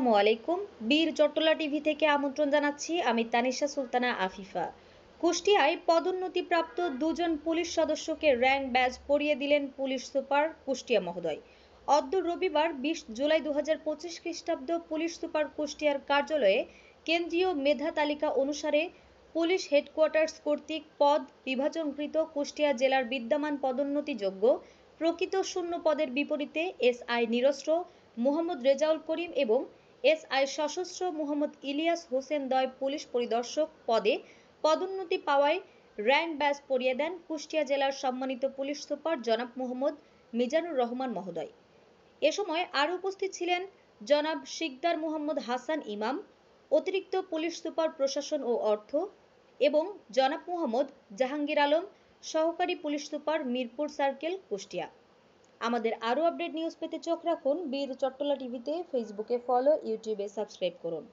আসসালামু আলাইকুম। বীর চট্টলা টিভি থেকে আমন্ত্রণ জানাচ্ছি আমি তানিশা সুলতানা আফিফা। কুষ্টিয়ায় পদোন্নতিপ্রাপ্ত দুজন পুলিশ সদস্যকে র্যাঙ্ক ব্যাজ পরিয়ে দিলেন পুলিশ সুপার কুষ্টিয়া মহোদয়। অদ্য রবিবার ২০ জুলাই ২০২৫ খ্রিস্টাব্দ পুলিশ সুপার কুষ্টিয়ার কার্যালয়ে কেন্দ্রীয় মেধা তালিকা অনুসারে পুলিশ হেডকোয়ার্টার্স কর্তৃক পদ বিভাজনকৃত কুষ্টিয়া জেলার বিদ্যমান পদোন্নতিযোগ্য প্রকৃত শূন্য পদের বিপরীতে এসআই নিরস্ত্র মোহাম্মদ রেজাউল করিম এবং এসআই সশস্ত্র মোহাম্মদ ইলিয়াস হোসেন দ্বয় পুলিশ পরিদর্শক পদে পদোন্নতি পাওয়ায় র্যাঙ্ক ব্যাজ পরিয়ে দেন কুষ্টিয়া জেলার সম্মানিত পুলিশ সুপার জনাব মোহাম্মদ মিজানুর রহমান মহোদয়। এ সময় আরও উপস্থিত ছিলেন জনাব শিকদার মোহাম্মদ হাসান ইমাম, অতিরিক্ত পুলিশ সুপার প্রশাসন ও অর্থ, এবং জনাব মোহাম্মদ জাহাঙ্গীর আলম, সহকারী police super Mirpur circle Kushtia. আমাদের আরও আপডেট নিউজ পেতে চোখ রাখুন বীর চট্টলা টিভিতে। ফেসবুকে ফলো, ইউটিউবে সাবস্ক্রাইব করুন।